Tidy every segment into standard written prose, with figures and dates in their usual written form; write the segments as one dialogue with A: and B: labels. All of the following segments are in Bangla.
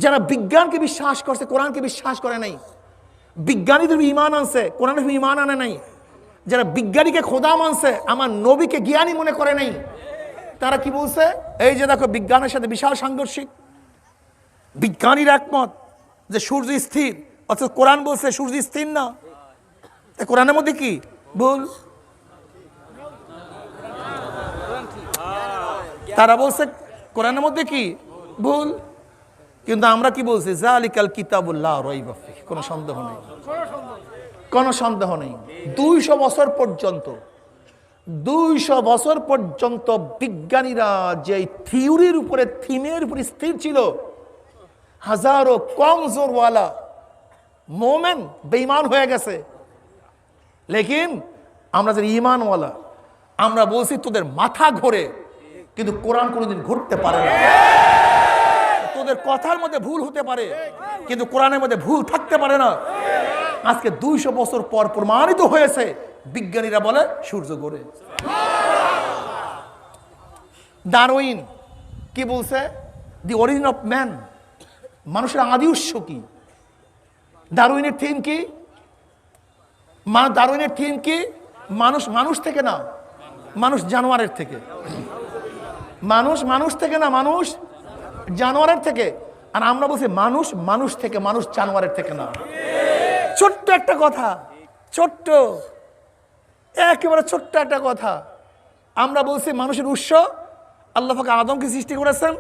A: যারা বিজ্ঞানকে বিশ্বাস করছে, কোরআনকে বিশ্বাস করে নাই। বিজ্ঞানীদের ঈমান আনছে, কোরআনের ঈমান আনে নাই। যারা বিজ্ঞানীকে খোদা মানছে, আমার নবীকে জ্ঞানী মনে করে নাই, তারা কি বলছে? এই যে দেখো, বিজ্ঞানের সাথে বিশাল সাংঘর্ষিক। বিজ্ঞানীর একমত যে সূর্য স্থির, অথচ কোরআন বলছে সূর্য স্থির না। কোরআনের মধ্যে কি ভুল? তারা বলছে কোরআনের মধ্যে কি ভুল, কিন্তু আমরা কি বলছি? যালিকাল কিতাবুল্লাহ রাইবা ফীহ, কোনো সন্দেহ নেই, কোনো সন্দেহ নেই। 200 বছর পর্যন্ত, 200 বছর পর্যন্ত বিজ্ঞানীরা যে থিওরির উপরে, থিমের উপরে স্থির ছিল, হাজারো কমজোরওয়ালা মোমেন বেঈমান হয়ে গেছে। লেকিন আমরা যে ঈমানওয়ালা, আমরা বলছি তোদের মাথা ঘোরে, কিন্তু কোরআন কোনোদিন ঘুরতে পারে না। তোদের কথার মধ্যে ভুল হতে পারে, কিন্তু কোরআনের মধ্যে ভুল থাকতে পারে না। আজকে 200 বছর পর প্রমাণিত হয়েছে, বিজ্ঞানীরা বলে সূর্য ঘোরে। ডারউইন কি বলছে? দি অরিজিন অফ ম্যান, মানুষের আদি উৎস কি? ডারউইনের থিম কি? ডারউইনের থিম কি? মানুষ মানুষ থেকে না, মানুষ জানোয়ারের থেকে। মানুষ মানুষ থেকে না, মানুষ জানোয়ারের থেকে। আর আমরা বলছি মানুষ মানুষ থেকে, মানুষ জানোয়ারের থেকে না। ছোট্ট একটা কথা, ছোট্ট, একেবারে ছোট্ট একটা কথা। আমরা বলছি মানুষের উৎস আল্লাহ পাক আদমকে সৃষ্টি করেছেন,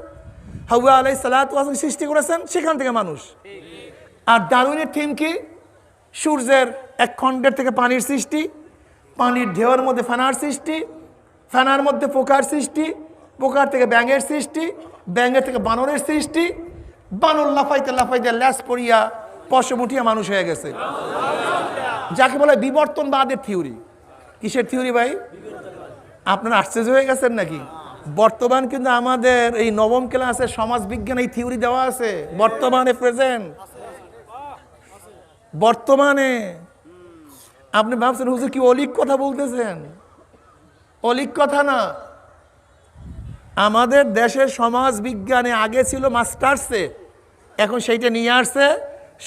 A: হাওয়া আলাইহিস সালাতু ওয়াস সালামকে সৃষ্টি করেছেন, সেখান থেকে মানুষ। আর ডারউইনের থিম কি? সূর্যের এক খণ্ডের থেকে পানির সৃষ্টি, পানির ঢেউয়ের মধ্যে ফেনার সৃষ্টি, ফেনার মধ্যে পোকার সৃষ্টি, পোকার থেকে ব্যাঙের সৃষ্টি, ব্যাঙের থেকে বানরের সৃষ্টি, বানর লাফাইতে লাফাইতে ল্যাস পড়িয়া পশম উঠিয়া মানুষ হয়ে গেছে, যাকে বলে বিবর্তনবাদের থিওরি। কিসের থিওরি ভাই? আপনারা আশ্চর্য হয়ে গেছেন নাকি? বর্তমান কিন্তু আমাদের এই নবম ক্লাসে সমাজ বিজ্ঞান এই থিওরি দেওয়া আছে, বর্তমানে, প্রেজেন্ট, বর্তমানে। আপনি ভাবছেন হুজুর কি অলিক কথা বলতেছেন? অলিক কথা না। আমাদের দেশের সমাজ বিজ্ঞানে আগে ছিল মাস্টার্সে, এখন সেইটা নিয়ে আসছে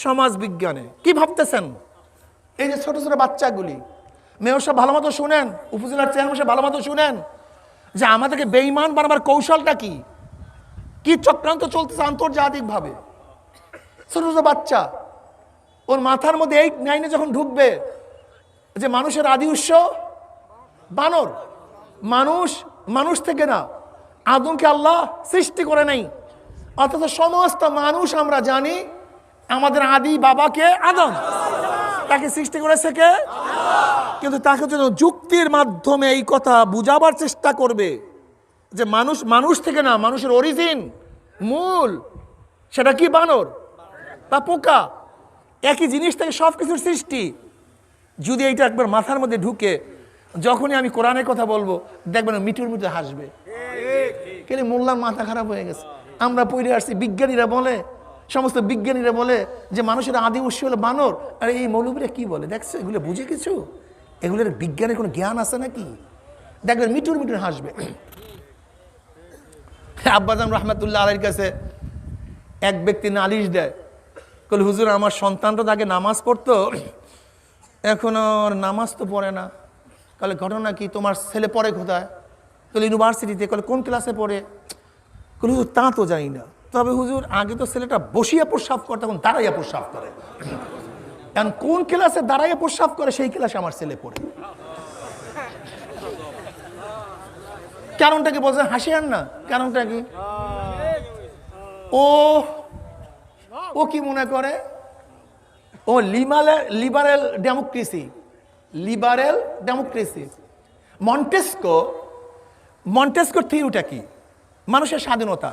A: সমাজ বিজ্ঞানে। কি ভাবতেছেন? এই যে ছোট ছোট বাচ্চাগুলি, মেয়র সাহেব ভালো মতো শুনেন, উপজেলার চেয়ারম্যান সাহেব ভালো মতো শুনেন, যে আমাদেরকে বেঈমান বানাবার কৌশলটা কি, কি চক্রান্ত চলতেছে আন্তর্জাতিকভাবে। ছোট ছোট বাচ্চা, ওর মাথার মধ্যে 8, 9-এ যখন ঢুকবে যে মানুষের আদি উৎস বানর, মানুষ মানুষ থেকে না, আদমকে আল্লাহ সৃষ্টি করে নাই। অথচ সমস্ত মানুষ আমরা জানি আমাদের আদি বাবাকে আদম, তাকে সৃষ্টি করেছে কে? কিন্তু তাকে যদি যুক্তির মাধ্যমে এই কথা বুঝাবার চেষ্টা করবে যে মানুষ মানুষ থেকে না, মানুষের অরিজিন, মূল, সেটা কি? বানর বা পোকা, একই জিনিস থেকে সব কিছুর সৃষ্টি। যদি এইটা একবার মাথার মধ্যে ঢুকে, যখনই আমি কোরআনের কথা বলবো দেখবেন মিটুর মিটুর হাসবে। কেন? মোল্লার মাথা খারাপ হয়ে গেছে। আমরা পড়ে আসছি, বিজ্ঞানীরা বলে, সমস্ত বিজ্ঞানীরা বলে যে মানুষের আদি উৎস হলো বানর। আর এই মৌলবীরা কি বলে দেখছো? এগুলো বুঝে কিছু? এগুলোর বিজ্ঞানের কোনো জ্ঞান আছে নাকি? দেখবেন মিটুর মিটুর হাসবে। আব্বাজান রহমাতুল্লাহ আলাইহির কাছে এক ব্যক্তি নালিশ দেয়, বলে হুজুর আমার সন্তানটা তাকে নামাজ পড়তো, এখন আর নামাজ তো পড়ে না। তাহলে ঘটনা কি? তোমার ছেলে পড়ে কোথায়? তাহলে ইউনিভার্সিটিতে। বলে কোন ক্লাসে পড়ে? বলে হুজুর তা তো জানি না, তবে হুজুর আগে তো ছেলেটা বসিয়া প্রস্রাব করতো, এখন দাঁড়াইয়া প্রস্রাব করে। এখন কোন ক্লাসে দাঁড়াইয়া প্রস্রাব করে সেই ক্লাসে আমার ছেলে পড়ে। কারণটা কি বলছেন? হাসিয়ান না, কারণটা কি? ও কি মনে করে? ও লিবারেল ডেমোক্রেসি, লিবারেল ডেমোক্রেসি। মন্টেস্কোর থিওরিটা কি? মানুষের স্বাধীনতা,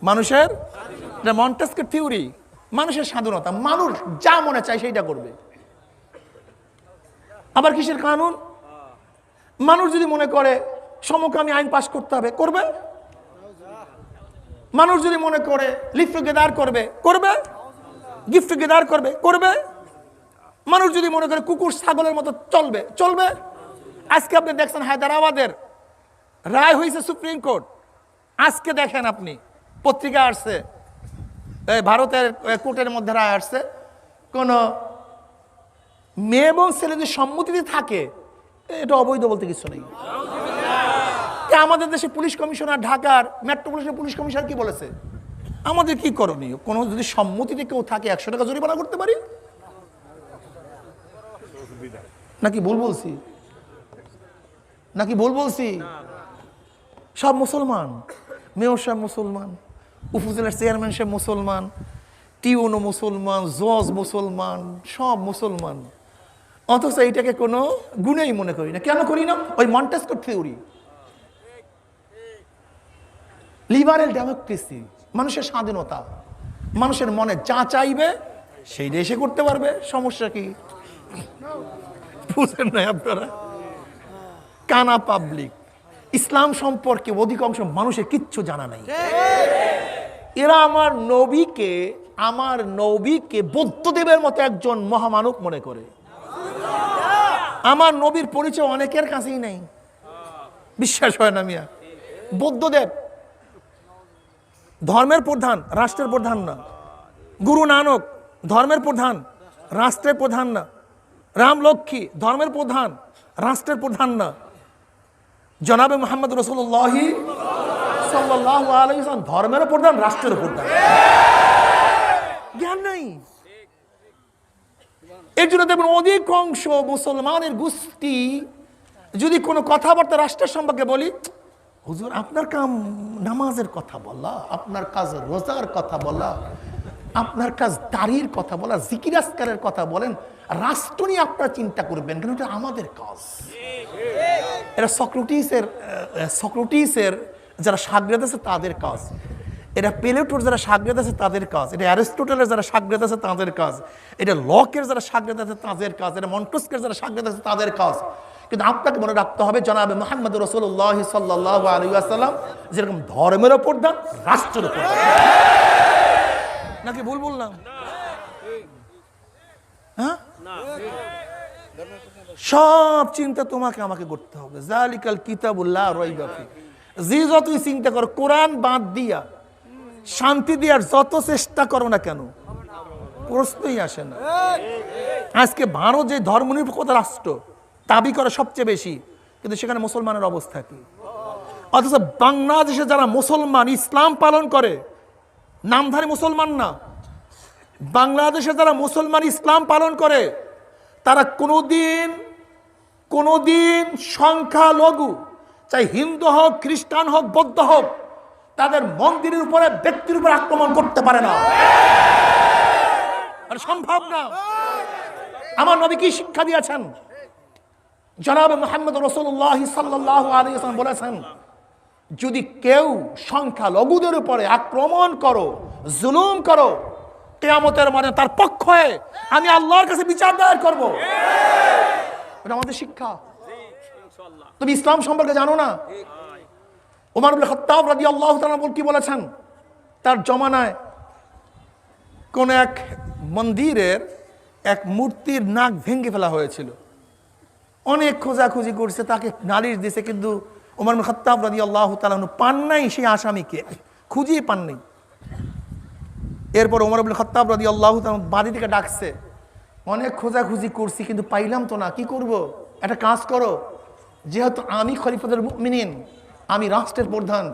A: মানুষের মন্টেস্কোর থিওরি, মানুষের স্বাধীনতা, মানুষ যা মনে চায় সেইটা করবে। আবার কিসের কানুন? মানুষ যদি মনে করে সমকামী আইন পাশ করতে হবে, করবে। মানুষ যদি মনে করে লিভ টুগেদার করবে, করবে। গিফট টুগেদার করবে, করবে। মানুষ যদি মনে করে কুকুর ছাগলের মতো চলবে, চলবে। আজকে আপনি দেখছেন হায়দ্রাবাদের রায় হয়েছে সুপ্রিম কোর্ট। আজকে দেখেন আপনি পত্রিকা আসছে, ভারতের কোর্টের মধ্যে রায় আসছে, কোনো মেয়ে এবং ছেলে যদি সম্মতিতে থাকে এটা অবৈধ বলতে কিছু নেই। আমাদের দেশে পুলিশ কমিশনার, ঢাকার মেট্রো পুলিশের পুলিশ কমিশনার কি বলেছে? আমাদের কি করণীয়? কোনো যদি সম্মতিতে কেউ থাকে 100 টাকা জরিমানা করতে পারি, নাকি ভুল বলছি? নাকি ভুল বলছি? সব মুসলমান, মেয়র সাহেব মুসলমান, উপজেলার চেয়ারম্যান সাহেব মুসলমান, টিউনো মুসলমান, জজ মুসলমান, সব মুসলমান, অথচ এইটাকে কোনো গুণেই মনে করি না। কেন করি না? ওই মন্টেস্কো থিওরি, লিবারেল ডেমোক্রেসি, মানুষের স্বাধীনতা, মানুষের মনে যা চাইবে সেই দেশে করতে পারবে, সমস্যা কি? বুঝেন না আপনারা? কানা পাবলিক। ইসলাম সম্পর্কে অধিকাংশ মানুষের কিচ্ছু জানা নাই। এরা আমার নবীকে বুদ্ধদেবের মতো একজন মহামানব মনে করে। আমার নবীর পরিচয় অনেকের কাছেই নেই, বিশ্বাস হয় না মিয়া। বুদ্ধদেব ধর্মের প্রধান, রাষ্ট্রের প্রধান না। গুরু নানক ধর্মের প্রধান, রাষ্ট্রের প্রধান না। রাম লক্ষ্মী ধর্মের প্রধান, রাষ্ট্রের প্রধান না। জনাবে মুহাম্মদ রাসূলুল্লাহ সাল্লাল্লাহু আলাইহি ওয়াসাল্লাম ধর্মের প্রধান, রাষ্ট্রের প্রধান। জ্ঞান নাই। এর জন্য দেখবেন অধিকাংশ মুসলমানের গোষ্ঠী যদি কোনো কথাবার্তা রাষ্ট্রের সম্পর্কে বলি, হুজুর আপনার কাম নামাজের কথা বলা, আপনার কাজ রোজার কথা বলা, আপনার কাজ দাড়ির কথা বলা, জিকির আজকারের কথা বলেন, রাষ্ট্র নিয়ে আপনারা চিন্তা করবেন কেন? এটা আমাদের কাজ। এটা সক্রেটিসের যারা সাগরেদ আছে তাদের কাজ, এটা প্লেটোর যারা সাগরেদ আছে তাদের কাজ, এটা অ্যারিস্টটলের যারা সাগরেদ আছে তাদের কাজ, এটা লকের যারা সাগরেদ আছে তাদের কাজ, এটা মন্টেস্কের যারা সাগরেদ আছে তাদের কাজ। কিন্তু আপনাকে মনে রাখতে হবে জনাবে মুহাম্মদ রাসূলুল্লাহ সাল্লাল্লাহু আলাইহি ওয়াসাল্লাম যেরকম ধর্মের প্রধান, রাষ্ট্রের প্রধান। নাকি ভুল বললাম? হ্যাঁ, সব চিন্তা তোমাকে আমাকে করতে হবে। জালিকাল কিতাবুল লা রাইবা ফি। যে যতই চিন্তা করো, কোরআন বাদ দিয়া শান্তি দেওয়ার যত চেষ্টা করো না কেন, প্রশ্নই আসে না। আজকে ভারত যে ধর্মনিরপেক্ষ রাষ্ট্র দাবি করে সবচেয়ে বেশি, কিন্তু সেখানে মুসলমানের অবস্থা কি? অথচ বাংলাদেশে যারা মুসলমান, ইসলাম পালন করে, নামধারী মুসলমান না, বাংলাদেশে যারা মুসলমান ইসলাম পালন করে, তারা কোনোদিন সংখ্যালঘু, চাই হিন্দু হোক, খ্রিস্টান হোক, বৌদ্ধ হোক, তাদের মন্দিরের উপরে, ব্যক্তির উপরে আক্রমণ করতে পারে না। সম্ভব না। আমার নবী কি শিক্ষা দিয়েছেন? জনাব মুহাম্মদ রাসূলুল্লাহ সাল্লাল্লাহু আলাইহি ওয়াসাল্লাম বলেছেন, যদি কেউ সংখ্যালঘুদের উপরে আক্রমণ করো, জুলুম করো, কিয়ামতের মাঠে তার পক্ষে আমি আল্লাহর কাছে বিচার দায়ের করব। এটা আমাদের শিক্ষা। তুমি ইসলাম সম্পর্কে জানো না? ওমর ইবনে খাত্তাব রাদিয়াল্লাহু তাআলা কি বলেছেন? তার জমানায় কোন এক মন্দিরের এক মূর্তির নাক ভেঙে ফেলা হয়েছিল। অনেক খোঁজাখুঁজি করছে, তাকে নালিশ দিয়েছে, কিন্তু ওমর ইবনে খাত্তাব রাদিয়াল্লাহু তাআলা পান নাই সেই আসামিকে, খুঁজিয়ে পান নাই। এরপর ওমর ইবনে খাত্তাব রাদিয়াল্লাহু তাআলা বাড়ি থেকে ডাকছে, অনেক খোঁজাখুঁজি করছি কিন্তু পাইলাম তো না, কি করব? একটা কাজ করো, যেহেতু আমি খলিফাতুল মুমিনিন, আমি রাষ্ট্রের প্রধান,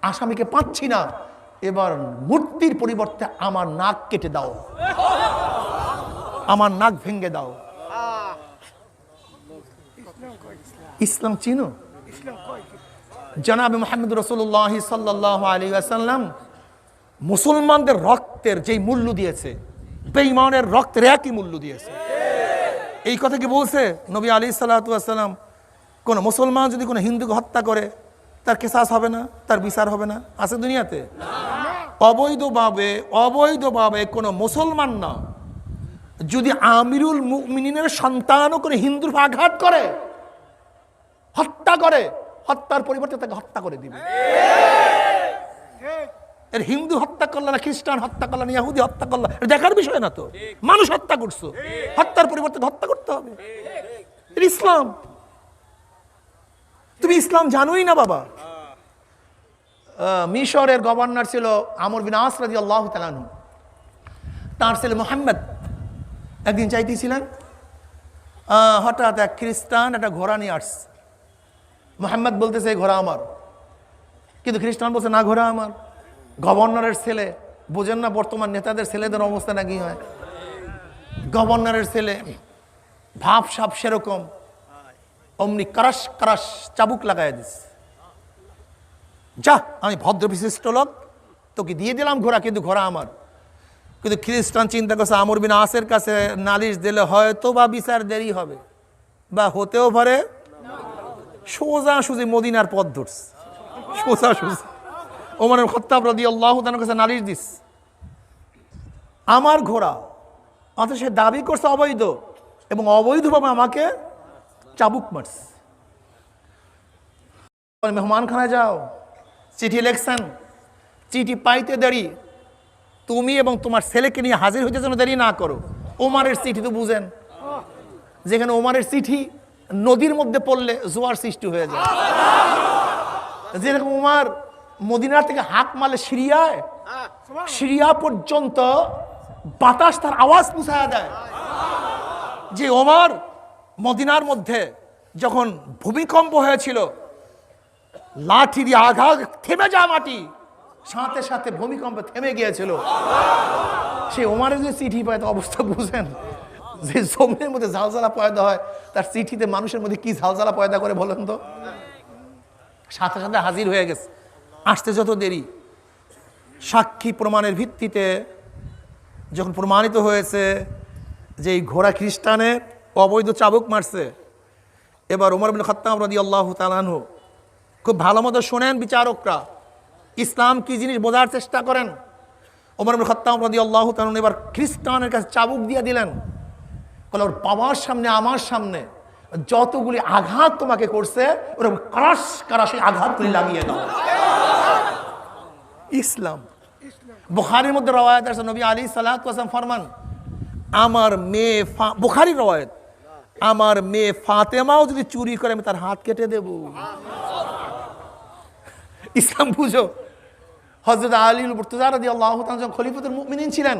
A: আসামিকে পাচ্ছি না, এবার মূর্তির পরিবর্তে আমার নাক কেটে দাও, আমার নাক ভেঙে দাও। ইসলাম চিনো? জনাবে মুহাম্মদ রাসূলুল্লাহ সাল্লাল্লাহু আলাইহি ওয়াসাল্লাম মুসলমানদের রক্তের যেই মূল্য দিয়েছে, বেঈমানের রক্তের একই মূল্য দিয়েছে। এই কথা কি বলছে নবী আলাইহিস সালাতু ওয়াস সালাম? কোন মুসলমান যদি কোনো হিন্দুকে হত্যা করে, তার কিসাস হবে না, তার বিচার হবে না? আছে দুনিয়াতে? অবৈধভাবে কোনো মুসলমান না যদি আমিরুল মুমিনিনের সন্তানও কোনো হিন্দুর আঘাত করে, হত্যা করে, হত্যার পরিবর্তে তাকে হত্যা করে দিবে। এর হিন্দু হত্যা করলো না, খ্রিস্টান হত্যা করলো না, ইহুদি হত্যা করলো, এটা দেখার বিষয় না তো। মানুষ হত্যা করছো, হত্যার পরিবর্তে হত্যা করতে হবে। এটা ইসলাম। তুমি ইসলাম জানোই না বাবা। মিশরের গভর্নর ছিল আমর বিন আস রাদিয়াল্লাহু তাআলা আনহু। তার ছেলে মোহাম্মদ একদিন চাইতেছিলেন, হঠাৎ এক খ্রিস্টান একটা ঘোড়া নিয়ে আসছে। মোহাম্মদ বলতেছে এই ঘোড়া আমার, কিন্তু খ্রিস্টান বলছে না ঘোড়া আমার। গভর্নরের ছেলে, বোঝেন না বর্তমান নেতাদের ছেলেদের অবস্থা নাকি হয়। গভর্নরের ছেলে, ভাব সাপ সেরকম, অমনি কারাস কারাস চাবুক লাগাই দিস। যা, আমি ভদ্র বিশিষ্ট লোক, তোকে দিয়ে দিলাম ঘোড়া, কিন্তু ঘোড়া আমার। কিন্তু খ্রিস্টান চিন্তা করছে আমর বিন আসের কাছে নালিশ দিলে হয়তো বা বিচার দেরি হবে, বা হতেও পারে। সোজা সুজি মদিনার পথ ধরছে, সোজা সুজি ওমর ইবনে খাত্তাব রাদিয়াল্লাহু তাআলার কাছে নালিশ দিস, আমার ঘোড়া। অথচ সে দাবি করছে অবৈধ, এবং অবৈধভাবে আমাকে চাবুক মারছে। মেহমানখানায় যাও, চিঠি লেখছেন, চিঠি পাইতে দেরি, তুমি এবং তোমার ছেলেকে নিয়ে হাজির হইতে যেন দেরি না করো। ওমারের চিঠি তো বুঝেন, যেখানে ওমারের চিঠি নদীর মধ্যে পড়লে জোয়ার সৃষ্টি হয়ে যায়। যেরকম ওমার মদিনার থেকে হাঁক মারলে সিরিয়া পর্যন্ত বাতাস তার আওয়াজ পৌঁছায় দেয়। যে ওমর মদিনার মধ্যে যখন ভূমিকম্প হয়েছিল, লাঠি দিয়ে আঘাত, থেমে যা মাটি, সাথে সাথে ভূমিকম্প থেমে গিয়েছিল। সেই ওমরের যে চিঠি পায়, তো অবস্থা বুঝেন, যে জমিনের মধ্যে ঝালঝালা পয়দা হয়, তার চিঠিতে মানুষের মধ্যে কি ঝালঝালা পয়দা করে বলেন তো। সাথে সাথে হাজির হয়ে গেছে। আসতে যত দেরি, সাক্ষী প্রমাণের ভিত্তিতে যখন প্রমাণিত হয়েছে যে এই ঘোড়া খ্রিস্টানের অবৈধ চাবুক মারছে, এবার ওমর ইবনে খাত্তাব রাদিয়াল্লাহু তাআলা আনহু খুব ভালো মতো শোনেন, বিচারকরা ইসলাম কি জিনিস বোঝার চেষ্টা করেন। ওমর ইবনে খাত্তাব রাদিয়াল্লাহু তাআলা এবার খ্রিস্টানের কাছে চাবুক দিয়ে দিলেন, বলে ওর বাবার সামনে আমার সামনে যতগুলি আঘাত তোমাকে করছে, ওরকম কারাস কারাস আঘাতগুলি লাগিয়ে দাও। ইসলাম। বুখারীর মধ্যে রওয়ায়াত আছে, নবী আলাইহিস সালাতু ওয়াস সালাম ফরমান, আমার মেয়ে, বুখারীর রওয়ায়াত, আমার মেয়ে ফাতেমাও যদি চুরি করে আমি তার হাত কেটে দেব। ইসলাম বুঝো। হযরত আলী মুর্তজা রাদিয়াল্লাহু তাআলা যখন খলিফাতুল মুমিনিন ছিলেন,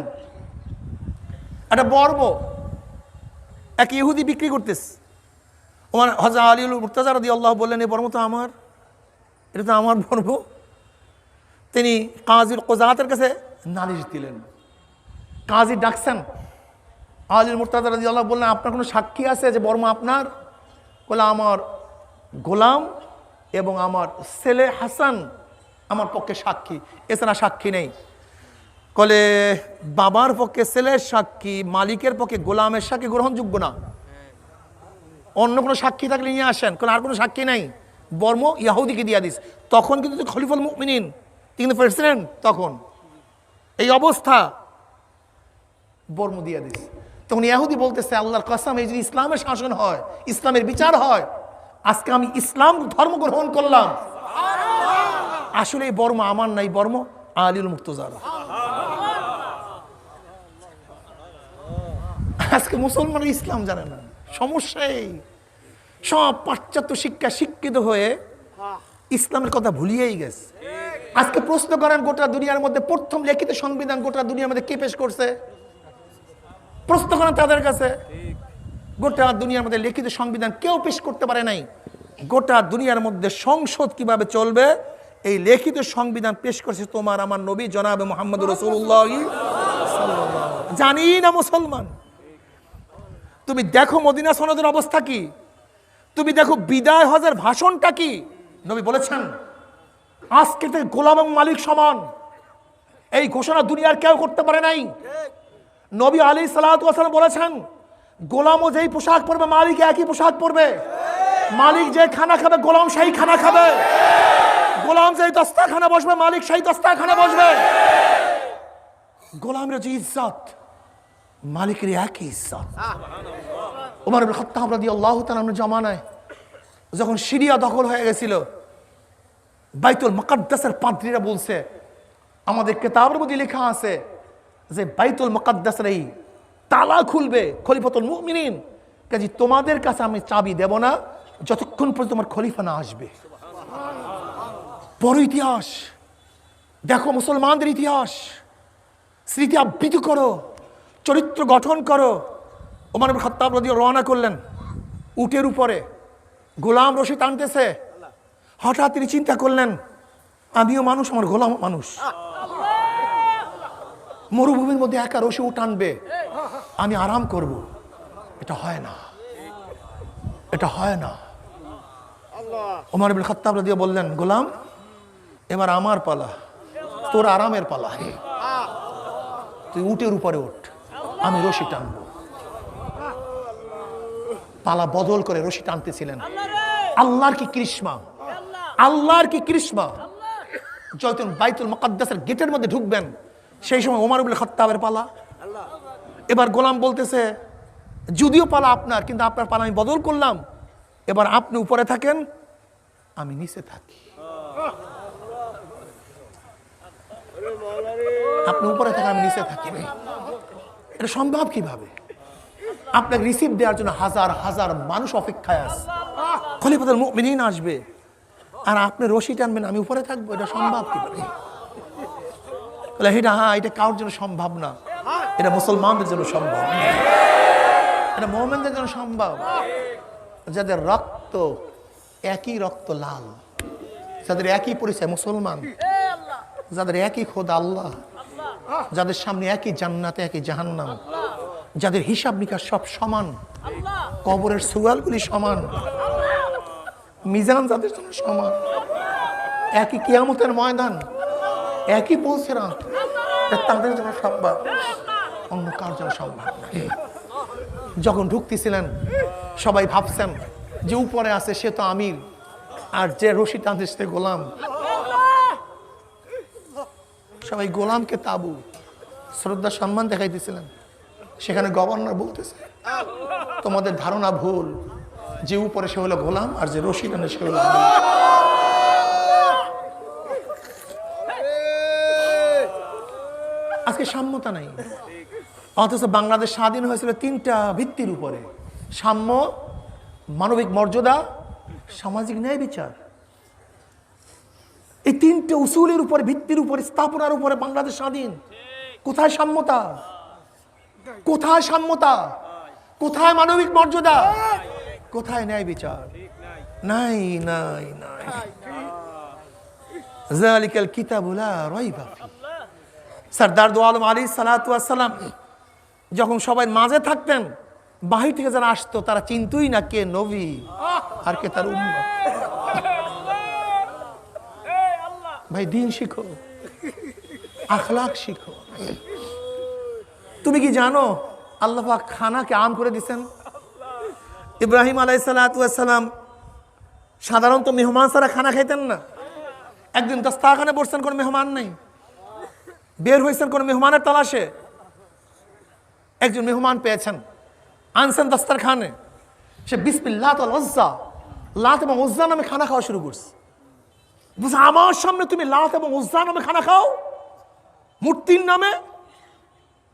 A: একটা বর্ম এক ইহুদি বিক্রি করতেছে। ওমর হযরত আলী মুর্তজা রাদিয়াল্লাহু বললেন, এই বর্ম তো আমার, এটা তো আমার বর্ম। তিনি কাজীর কোজাতের কাছে নালিশ দিলেন। কাজী ডাকছেন, আলী মুর্তজা রাদিয়াল্লাহু বললেন, আপনার কোনো সাক্ষী আছে যে বর্ম আপনার? বলে, আমার গোলাম এবং আমার ছেলে হাসান আমার পক্ষে সাক্ষী, এছাড়া সাক্ষী নেই। বলে, বাবার পক্ষে ছেলের সাক্ষী, মালিকের পক্ষে গোলামের সাক্ষী গ্রহণযোগ্য না, অন্য কোনো সাক্ষী থাকলে নিয়ে আসেন। কারণ আর কোনো সাক্ষী নাই, বর্ম ইয়াহুদিকে দিয়ে দিস। তখন কিন্তু খলিফাতুল মুমিনিন, কিন্তু প্রেসিডেন্ট তখন, এই অবস্থা, বর্ম দিয়ে দিস। তখন ইয়াহুদি বলতেছে, আল্লাহর কসম, এই যদি ইসলামের শাসন হয়, ইসলামের বিচার হয়, আজকে আমি ইসলাম ধর্ম গ্রহণ করলাম, আসলে এই বর্ম আমার নাই, বর্ম আলীল মুর্তজার। আজকে মুসলমান ইসলাম জানে না, সমস্যাই সব পাশ্চাত্য শিক্ষা শিক্ষিত হয়ে ইসলামের কথা ভুলিয়েই গেছে। আজকে প্রশ্ন করেন, গোটা দুনিয়ার মধ্যে প্রথম লিখিত সংবিধান গোটা দুনিয়ার মধ্যে কে পেশ করছে? প্রশ্ন করেন তাদের কাছে, গোটা দুনিয়ার মধ্যে লিখিত সংবিধান কেউ পেশ করতে পারে নাই। গোটা দুনিয়ার মধ্যে সংসদ কিভাবে চলবে, এই লিখিত সংবিধান পেশ করছে তোমার আমার নবী জনাবে মুহাম্মদ রাসূলুল্লাহ সাল্লাল্লাহু আলাইহি ওয়াসাল্লাম। জানি না মুসলমান, তুমি দেখো মদিনা সনদের অবস্থা কি, তুমি দেখো বিদায় হজের ভাষণটা কি। নবী বলেছেন, আজকে থেকে গোলাম এবং মালিক সমান, এই ঘোষণা দুনিয়ার কেউ করতে পারে নাই। নবী আলাইহিস সালাতু ওয়াস সালাম বলেছেন, গোলামও যেই পোশাক পরবে মালিক একই পোশাক পরবে, মালিক যে খানা খাবে গোলাম সেই খানা খাবে, গোলাম যেই দস্তারখানে বসবে মালিক সেই দস্তারখানে বসবে। গোলামের যে ইজ্জত, মালিকের একই ইজ্জত। ওমর ইবনে খাত্তাব রাদিয়াল্লাহু তাআলার জামানায় যখন সিরিয়া দখল হয়ে গেছিল, বাইতুল মুকাদ্দাসের পাদ্রীরা বলছে, আমাদের কিতাবের মধ্যে লেখা আছে যে বাইতুল মুকাদ্দাসের এই তালা খুলবে খলিফাতুল মুমিনিন, কাজে তোমাদের কাছে আমি চাবি দেব না যতক্ষণ পর্যন্ত তোমার খলিফা না আসবে। বড় ইতিহাস দেখো, মুসলমানদের ইতিহাস, স্মৃতি আবৃত করো। চরিত্র গঠন করো। ওমর ইবনে খাত্তাব রাদিয়াল্লাহু রওনা করলেন উটের উপরে, গোলাম রশি টানতেছে। হঠাৎ তিনি চিন্তা করলেন, আমিও মানুষ, আমার গোলাম মানুষ। মরুভূমির মধ্যে একা রশি টানবে, আমি আরাম করব, এটা হয় না, এটা হয় না। ওমর ইবনে খাত্তাব রাদিয়াল্লাহু বললেন, গোলাম এবার আমার পালা, তোর আরামের পালা, তুই উটের উপরে ওঠ, আমি রশি টানবো। পালা বদল করে রশি টানতেছিলেন। আল্লাহর কি কৃষ্মা, আল্লাহর কি কৃষ্মা। যখন বাইতুল মুকাদ্দাসের গেটের মধ্যে ঢুকবেন, সেই সময় ওমর ইবনে খাত্তাবের পালা। এবার গোলাম বলতেছে, যদিও পালা আপনার, কিন্তু আপনার পালা আমি বদল করলাম, এবার আপনি উপরে থাকেন, আমি নিচে থাকি। আপনি উপরে থাকেন, আমি নিচে থাকি। এটা সম্ভব কিভাবে? আপনাকে রিসিভ দেওয়ার জন্য হাজার হাজার মানুষ অপেক্ষায় আছে, খলিফাতুল মুমিনিন আসবে, আর আপনি রশি টানবেন, আমি উপরে থাকবো, এটা সম্ভব কিভাবে? এটা কারোর জন্য সম্ভব না, এটা মুসলমানদের জন্য সম্ভব, এটা মুমিনদের জন্য সম্ভব, যাদের রক্ত একই রক্ত লাল, যাদের একই পরিচয় মুসলমান, যাদের একই খোদা আল্লাহ, যাদের সামনে একই জান্নাতে একই জাহান্নাম, যাদের হিসাব নিকাশ সব সমান, কবরের সুয়ালগুলি সমান, মিজান যাদের জন্য সমান, একই কিয়ামতের ময়দান, একই পৌঁছেরাত, তাদের জন্য সম্ভব, অন্য কার জন্য সম্ভব না। যখন ঢুকতেছিলেন সবাই ভাবছেন যে উপরে আছে সে তো আমির, আর যে রশি টানছে সে গোলাম। সবাই গোলামকে তাবু শ্রদ্ধা সম্মান দেখাইতেছিলেন। সেখানে গভর্নর বলতেছে, তোমাদের ধারণা ভুল, যে উপরে সে হলো গোলাম, আর যে রশি টানে সে হলো আমির। আজকে সাম্যতা নাই, অথচ বাংলাদেশ স্বাধীন হয়েছিল তিনটা ভিত্তির উপরে: সাম্য, মানবিক মর্যাদা, সামাজিক ন্যায় বিচার। এই তিনটে উসুলের উপরে, ভিত্তির উপরে, স্থাপনার উপরে বাংলাদেশ স্বাধীন। কোথায় সাম্যতা? কোথায় সাম্যতা? কোথায় মানবিক মর্যাদা? কোথায় ন্যায় বিচার? নাই নাই নাই। যালিকাল কিতাবু লা রাইবা ফীহ। সরদার দু আলম আলাইহিস সালাতু ওয়াস সালাম যখন সবাই মাঝে থাকতেন, বাহির থেকে যারা আসতো তারা চিনতই না কে নবী আর কে তার উম্মত। ভাই দিন শিখো, আখলাক শিখো। তুমি কি জানো আল্লাহ পাক খানাকে আম করে দিয়েছেন? ইব্রাহিম আলাইহিস সালাতু ওয়াস সালাম সাধারণত মেহমান ছাড়া খানা খাইতেন না। একদিন দস্তারখানে বসছেন, কোনো মেহমান নেই, বের হয়েছেন কোনো মেহমানের তালাশে। একজন মেহমান পেয়েছেন, আনছেন দস্তারখানে। সে বিসমিল্লাহ ওয়াল উজ্জা, লাত এবং উজ্জা নামে খানা খাওয়া শুরু করছে। বুঝা, আমার সামনে তুমি লাত এবং উজ্জা নামে খানা খাও, মূর্তির নামে?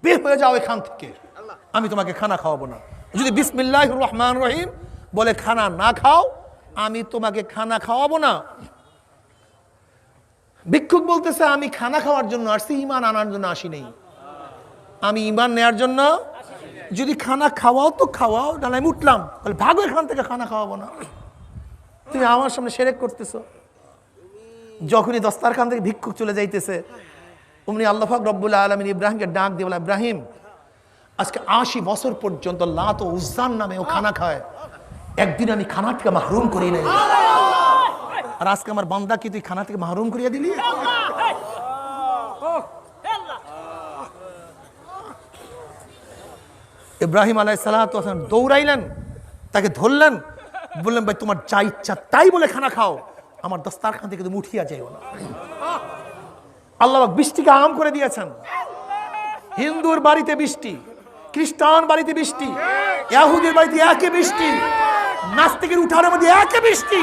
A: বের হয়ে যাও এখান থেকে, আমি তোমাকে খানা খাওয়াবো না। যদি বিসমিল্লাহির রহমানির রহিম বলে খানা না খাও, আমি তোমাকে খানা খাওয়াবো না। ভিক্ষুক বলতেছে, আমি খানা খাওয়ার জন্য আসছি, ঈমান আনার জন্য আসি নাই। আমি ঈমান নেয়ার জন্য, যদি খানা খাওয়াও তো খাওয়াও, নাহলে আমি উঠলাম। বলে ভাগো এখান থেকে, খানা খাওয়াবো না। তুমি আমার সামনে শিরক করতেছো। যখনই দস্তারখান থেকে ভিক্ষুক চলে যাইতেছে, অমনি আল্লাহ পাক রব্বুল আলামিন ইব্রাহিমকে ডাক দিয়ে বলে, ইব্রাহিম আজকে 80 বছর পর্যন্ত লাত ও উজ্জার নামে ও খানা খায়, একদিন আমি খানা থেকে মাহরুম করি নাই, আর আজকে আমার বান্দা কি তুই খানা থেকে মাহরুম করিয়া দিলি? ইব্রাহিম আলাইহিস সালাতু ওয়াস সালাম দৌড়াইলেন, তাকে ধরলেন, বললেন ভাই তোমার যা ইচ্ছা তাই বলে খানা খাও, আমার দস্তারখান থেকে তুমি উঠিয়া যাইও না। আল্লাহ বৃষ্টিকে আম করে দিয়েছেন। হিন্দুর বাড়িতে বৃষ্টি, খ্রিস্টান বাড়িতে বৃষ্টি, ইহুদির বাড়িতে একই বৃষ্টি, নাস্তিকের উঠানের মধ্যে একই বৃষ্টি।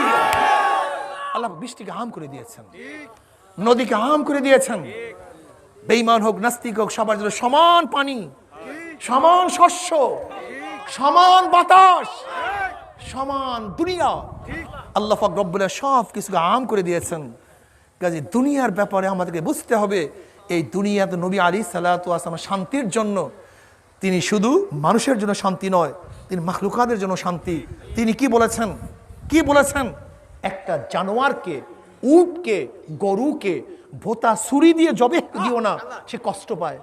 A: আল্লাহ বৃষ্টিকে আম করে দিয়েছেন, নদীকে আম করে দিয়েছেন। বেঈমান হোক নাস্তিক হোক, সবার জন্য সমান পানি, সমান শস্য, সমান বাতাস, সমান দুনিয়া। আল্লাহ পাক রব্বুল আলামিন সব কিছুকে আম করে দিয়েছেন। কাজে দুনিয়ার ব্যাপারে আমাদেরকে বুঝতে হবে, এই দুনিয়াতে নবী আলাইহিস সালাতু ওয়াস সালাম শান্তির জন্য তিনি শুধু মানুষের জন্য শান্তি নয়, তিনি মাখলুকাতের জন্য শান্তি। তিনি কি বলেছেন? কি বলেছেন? একটা জানোয়ারকে, উটকে, গরুকে ভোতা ছুরি দিয়ে জবে দিও না, সে কষ্ট পায়।